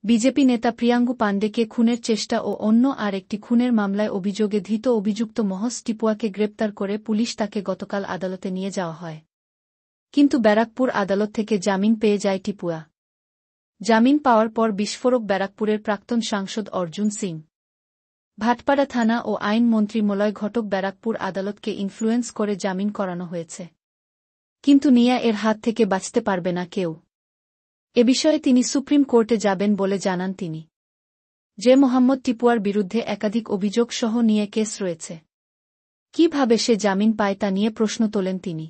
BJP নেতা প্রিয়াঙ্গু পাণ্ডেকে খুনের চেষ্টা ও অন্য আর একটি খুনের মামলায় অভিযোগে ধৃত অভিযুক্ত মহস টিপুয়াকে গ্রেপ্তার করে পুলিশ তাকে গতকাল আদালতে নিয়ে যাওয়া হয়। কিন্তু ব্যারাকপুর আদালত থেকে জামিন পেয়ে যায় টিপুয়া। জামিন পাওয়ার পর বিস্ফোরক ব্যারাকপুরের প্রাক্তন সাংসদ অর্জুন সিং, ভাটপাড়া থানা ও আইন মন্ত্রী মলয় ঘটক ব্যারাকপুর আদালতকে ইনফ্লুয়েন্স করে জামিন করানো হয়েছে। কিন্তু নিয়া এর হাত থেকে বাঁচতে পারবে না কেউ। এ বিষয়ে তিনি সুপ্রিম কোর্টে যাবেন বলে জানান তিনি। যে মোহাম্মদ টিপুয়ার বিরুদ্ধে একাধিক অভিযোগ সহ নিয়ে কেস রয়েছে। কিভাবে সে জামিন পায় তা নিয়ে প্রশ্ন তোলেন তিনি।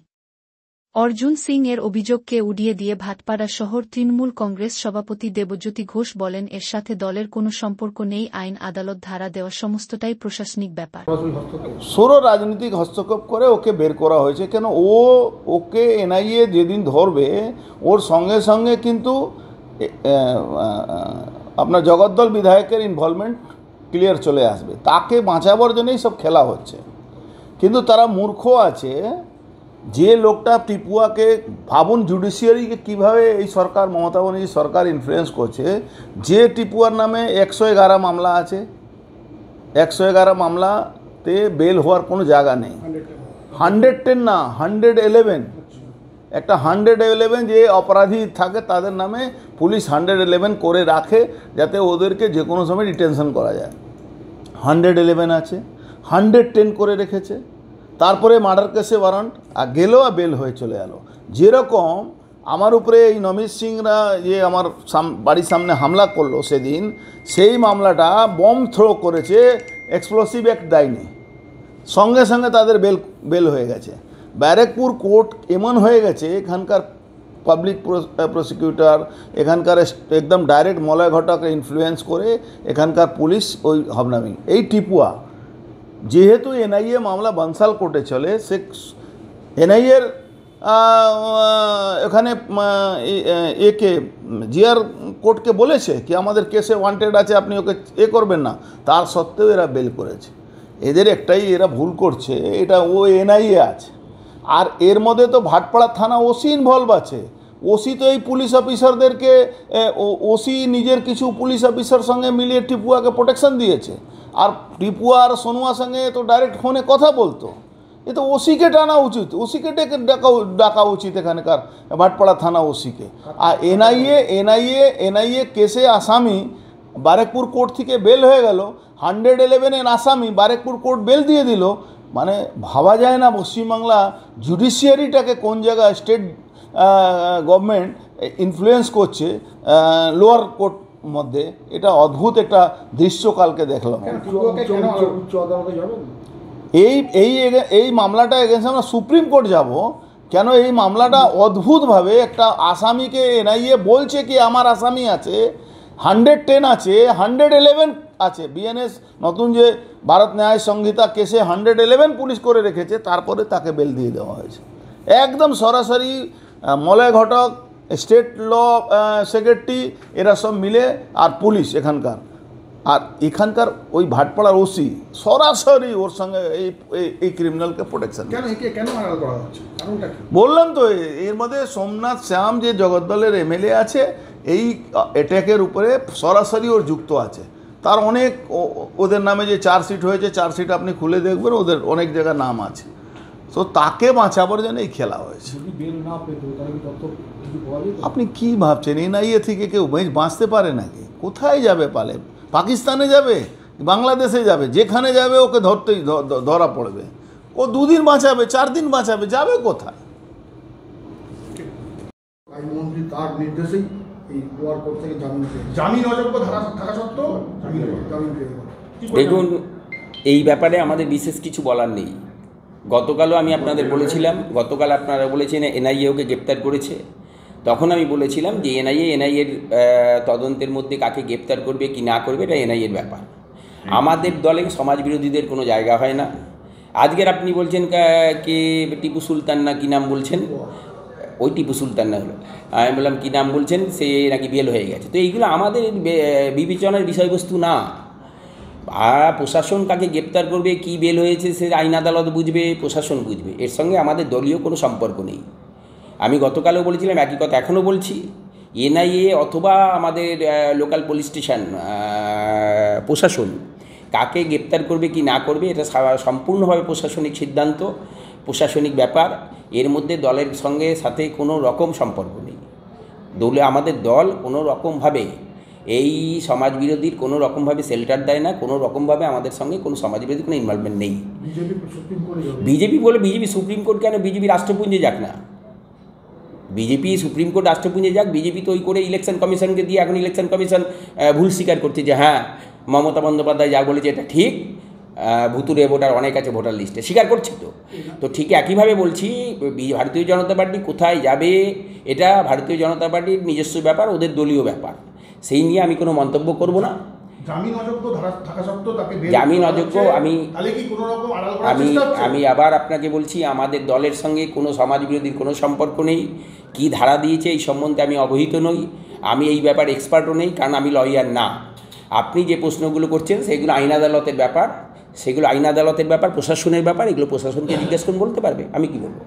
অর্জুন সিং এর অভিযোগকে উড়িয়ে দিয়ে ভাটপাড়া শহর তৃণমূল কংগ্রেস সভাপতি দেবজ্যোতি ঘোষ বলেন, এর সাথে দলের কোনো সম্পর্ক নেই, আইন আদালত ধারা দেওয়া সমস্তটাই প্রশাসনিক ব্যাপার। সৌর রাজনৈতিক হস্তক্ষেপ করে ওকে বের করা হয়েছে। কেন ওকে এনআইএ যেদিন ধরবে ওর সঙ্গে সঙ্গে কিন্তু আপনার জগদ্দল বিধায়কের ইনভলভমেন্ট ক্লিয়ার চলে আসবে। তাকে বাঁচাবার জন্যই সব খেলা হচ্ছে। কিন্তু তারা মূর্খ আছে। যে লোকটা টিপুয়াকে, ভাবুন জুডিশিয়ারিকে কীভাবে এই সরকার, মমতা ব্যানার্জি সরকার ইনফ্লুয়েন্স করছে। যে টিপুয়ার নামে 111 মামলা আছে, 111 মামলাতে বেল হওয়ার কোনো জায়গা নেই। 110 না, 111। একটা 111 যে অপরাধী থাকে তাদের নামে পুলিশ 111 করে রাখে, যাতে ওদেরকে যে কোনো সময় ডিটেনশন করা যায়। 111 আছে, 110 করে রেখেছে। তারপরে মার্ডার কেসে ওয়ারেন্ট আর গেল, আর বেল হয়ে চলে গেল। যেরকম আমার উপরে এই নমিত সিংরা যে আমার বাড়ির সামনে হামলা করলো সেদিন, সেই মামলাটা বম থ্রো করেছে, এক্সপ্লোসিভ অ্যাক্ট দেয়নি, সঙ্গে সঙ্গে তাদের বেল হয়ে গেছে। ব্যারাকপুর কোর্ট এমন হয়ে গেছে, এখানকার পাবলিক প্রসিকিউটর, এখানকার একদম ডাইরেক্ট মলয় ঘটককে ইনফ্লুয়েন্স করে এখানকার পুলিশ ওই হবনামি। এই টিপুয়া যেহেতু এনআইএ মামলা বনসাল কোর্টে চলে, সে এনআইএর এখানে একে জিআর কোর্টকে বলেছে কি আমাদের কেসে ওয়ান্টেড আছে, আপনি ওকে করবেন না। তার সত্ত্বেও এরা বেল করেছে। এদের একটাই এরা ভুল করছে, এটা ও এনআইএ আছে। আর এর মধ্যে তো ভাটপাড়া থানা ওসি ইনভলভ আছে। ওসি তো এই পুলিশ অফিসারদেরকে, ওসি নিজের কিছু পুলিশ অফিসার সঙ্গে মিলিয়ে টিপুয়াকে প্রোটেকশন দিয়েছে। আর টিপুয়া আর সোনুয়ার সঙ্গে তো ডাইরেক্ট ফোনে কথা বলতো। এ তো ওসিকে টানা উচিত, ওসিকে ডাকা উচিত এখানকার ভাটপাড়া থানা ওসিকে। আর এনআইএ কেসে আসামি ব্যারাকপুর কোর্ট থেকে বেল হয়ে গেল, 111 আসামি ব্যারাকপুর কোর্ট বেল দিয়ে দিল। মানে ভাবা যায় না পশ্চিমবাংলা জুডিশিয়ারিটাকে কোন জায়গায় স্টেট গভর্নমেন্ট ইনফ্লুয়েন্স করছে লোয়ার কোর্ট মধ্যে। এটা অদ্ভুত একটা দৃশ্য কালকে দেখলাম। এই মামলাটা এগেন্সে আমরা সুপ্রিম কোর্ট যাব। কেন এই মামলাটা অদ্ভুতভাবে একটা আসামিকে এনআইএ বলছে কি আমার আসামি আছে, 110 আছে, 111 আছে। বিএনএস নতুন যে ভারত ন্যায় সংহিতা কেসে 111 পুলিশ করে রেখেছে, তারপরে তাকে বেল দিয়ে দেওয়া হয়েছে। একদম সরাসরি মলয় ঘটক, স্টেট ল সেক্রেটারি, এরা সব মিলে, আর পুলিশ এখানকার ওই ভাটপাড়ার ওসি সরাসরি ওর সঙ্গে এই ক্রিমিনালকে প্রোটেকশন। বললাম তো, এর মধ্যে সোমনাথ শ্যাম যে জগদ্দলের এমএলএ আছে, এই অ্যাট্যাকের উপরে সরাসরি ওর যুক্ত আছে। তার অনেক ওদের নামে যে চার্জশিট হয়েছে, চার্জশিট আপনি খুলে দেখবেন, ওদের অনেক জায়গায় নাম আছে। তো তাকে বাঁচাবার জন্য এই খেলা হয়েছে। আপনি কি ভাবছেন এনআইএ থেকে কেউ বাঁচতে পারে নাকি? কোথায় যাবে পালে? পাকিস্তানে যাবে, বাংলাদেশে যাবে, যেখানে যাবে ওকে ধরা পড়বে। ও 2 দিন বাঁচাবে, 4 দিন বাঁচাবে, যাবে কোথায়? আইনমন্ত্রী তার নির্দেশেই এই লোয়ার কোর্ট থেকে জামিন অযোগ্য ধারা থাকা সত্ত্বেও জামিন পেয়ে গেল। দেখুন, এই ব্যাপারে আমাদের বিশেষ কিছু বলার নেই। গতকালও আমি আপনাদের বলেছিলাম, গতকাল আপনারা বলেছেন এনআইএ ওকে গ্রেপ্তার করেছে। তখন আমি বলেছিলাম যে এনআইএর তদন্তের মধ্যে কাকে গ্রেপ্তার করবে কি না করবে এটা এনআইএর ব্যাপার। আমাদের দলে সমাজ বিরোধীদের কোনো জায়গা হয় না। আজকের আপনি বলছেন কে টিপু সুলতান না কি নাম বলছেন, ওই টিপু সুলতান না হলো, আমি বললাম কী নাম বলছেন, সে নাকি বেল হয়ে গেছে। তো এইগুলো আমাদের বিবেচনার বিষয়বস্তু না। আর প্রশাসন কাকে গ্রেপ্তার করবে, কি বেল হয়েছে, সে আইন আদালত বুঝবে, প্রশাসন বুঝবে। এর সঙ্গে আমাদের দলীয় কোনো সম্পর্ক নেই। আমি গতকালও বলেছিলাম, একই কথা এখনও বলছি এনআইএ অথবা আমাদের লোকাল পুলিশ স্টেশন প্রশাসন কাকে গ্রেপ্তার করবে কি না করবে এটা সম্পূর্ণভাবে প্রশাসনিক সিদ্ধান্ত, প্রশাসনিক ব্যাপার। এর মধ্যে দলের সাথে কোনো রকম সম্পর্ক নেই। আমাদের দল কোনো রকমভাবে এই সমাজবিরোধীর কোনো রকমভাবে শেল্টার দেয় না, কোনো রকমভাবে আমাদের সঙ্গে কোনো সমাজবিরোধী কোনো ইনভলভমেন্ট নেই। বিজেপি সুপ্রিম কোর্ট কেন? বিজেপি রাষ্ট্রপুঞ্জে যাক না, বিজেপি সুপ্রিম কোর্ট রাষ্ট্রপুঞ্জে যাক। বিজেপি তো ওই করে ইলেকশন কমিশনকে দিয়ে এখন ইলেকশন কমিশন ভুল স্বীকার করছে যে হ্যাঁ মমতা বন্দ্যোপাধ্যায় যা বলেছে এটা ঠিক, ভুতুরে ভোটার অনেক আছে ভোটার লিস্টে, স্বীকার করছে। তো ঠিক একইভাবে বলছি ভারতীয় জনতা পার্টি কোথায় যাবে এটা ভারতীয় জনতা পার্টির নিজস্ব ব্যাপার, ওদের দলীয় ব্যাপার, সেই নিয়ে আমি কোনো মন্তব্য করব না। জামিন অযোগ্য আমি আবার আপনাকে বলছি, আমাদের দলের সঙ্গে কোনো সমাজবিরোধীর কোনো সম্পর্ক নেই। কি ধারা দিয়েছে এই সম্বন্ধে আমি অবহিত নই, আমি এই ব্যাপারে এক্সপার্টও নেই, কারণ আমি লয়ার না। আপনি যে প্রশ্নগুলো করছেন সেগুলো আইন আদালতের ব্যাপার, সেগুলো আইন আদালতের ব্যাপার, প্রশাসনের ব্যাপার, এগুলো প্রশাসনকে জিজ্ঞেস করুন, বলতে পারবে, আমি কি বলবো।